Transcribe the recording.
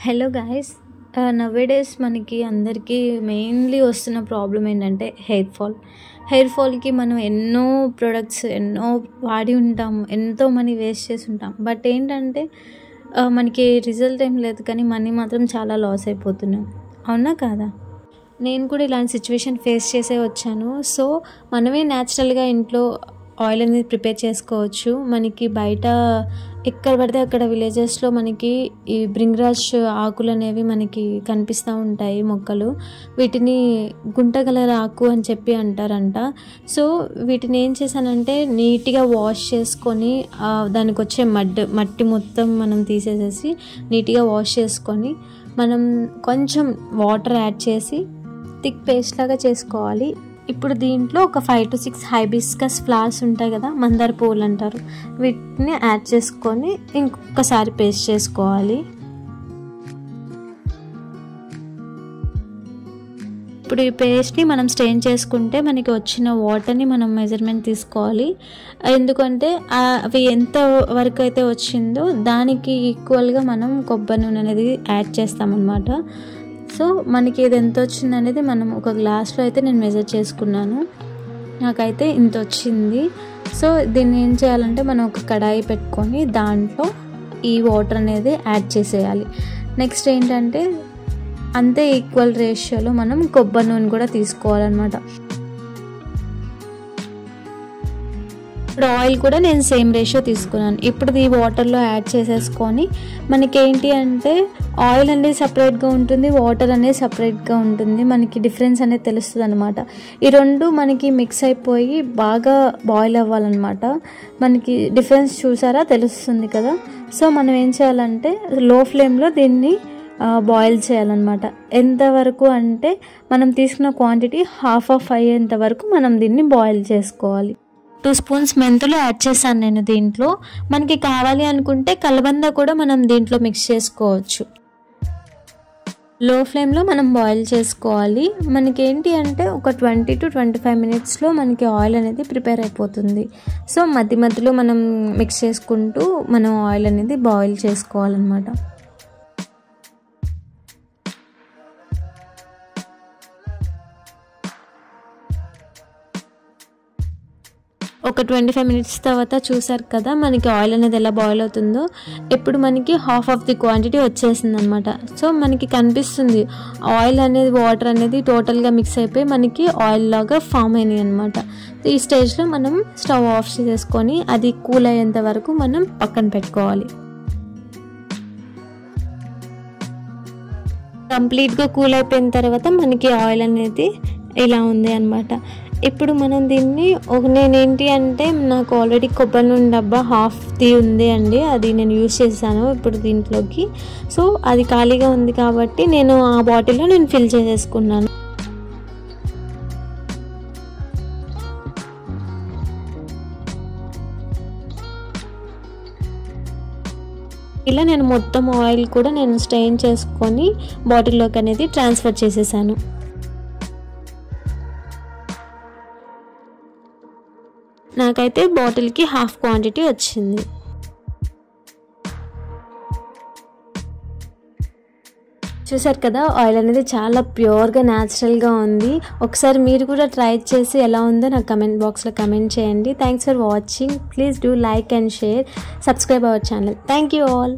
Hello guys, nowadays మనకి అందరికీ mainly వస్తున్న ప్రాబ్లం ఏంటంటే హెయిర్ ఫాల్కి మనం ఎన్నో ప్రొడక్ట్స్ ఎన్నో వాడి ఉంటాం, ఎంతో మనీ వేస్ట్ చేసి ఉంటాం. బట్ ఏంటంటే మనకి రిజల్ట్ ఏం లేదు, కానీ మనీ మాత్రం చాలా లాస్ అయిపోతున్నాం. అవునా కాదా? నేను కూడా ఇలాంటి సిచ్యువేషన్ ఫేస్ చేసే వచ్చాను. సో మనమే న్యాచురల్గా ఇంట్లో ఆయిల్ అనేది ప్రిపేర్ చేసుకోవచ్చు. మనకి బయట ఎక్కడ పడితే అక్కడ విలేజెస్లో మనకి ఈ బ్రింగ్రాజ్ ఆకులు అనేవి మనకి కనిపిస్తూ ఉంటాయి, మొక్కలు. వీటిని గుంటగలర ఆకు అని చెప్పి అంటారంట. సో వీటిని ఏం చేశానంటే నీట్గా వాష్ చేసుకొని దానికి వచ్చే మట్టి మొత్తం మనం తీసేసేసి నీట్గా వాష్ చేసుకొని మనం కొంచెం వాటర్ యాడ్ చేసి థిక్ పేస్ట్ లాగా చేసుకోవాలి. ఇప్పుడు దీంట్లో ఒక 5 to 6 హైబిస్కస్ ఫ్లవర్స్ ఉంటాయి కదా, మందార పువ్వులు అంటారు, వీటిని యాడ్ చేసుకొని ఇంకొకసారి పేస్ట్ చేసుకోవాలి. ఇప్పుడు ఈ పేస్ట్ని మనం స్ట్రెయిన్ చేసుకుంటే మనకి వచ్చిన వాటర్ని మనం మెజర్మెంట్ తీసుకోవాలి. ఎందుకంటే అవి ఎంత వరకు అయితే వచ్చిందో దానికి ఈక్వల్గా మనం కొబ్బరి నూనె అనేది యాడ్ చేస్తామన్నమాట. సో మనకి ఇది ఎంత వచ్చింది అనేది మనం ఒక గ్లాస్లో అయితే నేను మెజర్ చేసుకున్నాను. నాకైతే ఇంత వచ్చింది. సో దీన్ని ఏం చేయాలంటే మనం ఒక కడాయి పెట్టుకొని దాంట్లో ఈ వాటర్ అనేది యాడ్ చేసేయాలి. నెక్స్ట్ ఏంటంటే అంతే ఈక్వల్ రేషియోలో మనం కొబ్బరి నూనె కూడా తీసుకోవాలన్నమాట. ఇప్పుడు ఆయిల్ కూడా నేను సేమ్ రేషియో తీసుకున్నాను. ఇప్పుడు ఈ వాటర్లో యాడ్ చేసేసుకొని మనకేంటి అంటే ఆయిల్ అనేది సపరేట్గా ఉంటుంది, వాటర్ అనేది సపరేట్గా ఉంటుంది. మనకి డిఫరెన్స్ అనేది తెలుస్తుంది అనమాట. ఈ రెండు మనకి మిక్స్ అయిపోయి బాగా బాయిల్ అవ్వాలన్నమాట. మనకి డిఫరెన్స్ చూసారా, తెలుస్తుంది కదా. సో మనం ఏం చేయాలంటే లో ఫ్లేమ్లో దీన్ని బాయిల్ చేయాలన్నమాట. ఎంతవరకు అంటే మనం తీసుకున్న క్వాంటిటీ హాఫ్ అయ్యేంత వరకు మనం దీన్ని బాయిల్ చేసుకోవాలి. 2 స్పూన్స్ మెంతులు యాడ్ చేశాను నేను దీంట్లో. మనకి కావాలి అనుకుంటే కలబంద కూడా మనం దీంట్లో మిక్స్ చేసుకోవచ్చు. లో ఫ్లేమ్లో మనం బాయిల్ చేసుకోవాలి. మనకేంటి అంటే ఒక 20 to 25 మినిట్స్లో మనకి ఆయిల్ అనేది ప్రిపేర్ అయిపోతుంది. సో మధ్య మధ్యలో మనం మిక్స్ చేసుకుంటూ మనం ఆయిల్ అనేది బాయిల్ చేసుకోవాలన్నమాట. ఒక 25 మినిట్స్ తర్వాత చూసారు కదా మనకి ఆయిల్ అనేది ఎలా బాయిల్ అవుతుందో. ఇప్పుడు మనకి హాఫ్ ఆఫ్ ది క్వాంటిటీ వచ్చేసింది అనమాట. సో మనకి కనిపిస్తుంది ఆయిల్ అనేది వాటర్ అనేది టోటల్గా మిక్స్ అయిపోయి మనకి ఆయిల్ లాగా ఫామ్ అయినాయి అనమాట. ఈ స్టేజ్లో మనం స్టవ్ ఆఫ్ చేసుకొని అది కూల్ అయ్యేంత వరకు మనం పక్కన పెట్టుకోవాలి. కంప్లీట్గా కూల్ అయిపోయిన తర్వాత మనకి ఆయిల్ అనేది ఇలా ఉంది అనమాట. ఇప్పుడు మనం దీన్ని నేనేంటి అంటే నాకు ఆల్రెడీ కొబ్బరి నూనె డబ్బా హాఫ్ది ఉంది అండి, అది నేను యూజ్ చేశాను ఇప్పుడు దీంట్లోకి. సో అది ఖాళీగా ఉంది కాబట్టి నేను ఆ బాటిల్లో నేను ఫిల్ చేసేసుకున్నాను. ఇలా నేను మొత్తం ఆయిల్ కూడా నేను స్ట్రెయిన్ చేసుకొని బాటిల్లోకి అనేది ట్రాన్స్ఫర్ చేసేసాను. నాకైతే బాటిల్కి హాఫ్ క్వాంటిటీ వచ్చింది. చూసారు కదా, ఆయిల్ అనేది చాలా ప్యూర్గా న్యాచురల్గా ఉంది. ఒకసారి మీరు కూడా ట్రై చేసి ఎలా ఉందో నాకు కమెంట్ బాక్స్లో కమెంట్ చేయండి. Thanks for watching. Please do like and share, subscribe our channel. Thank you all.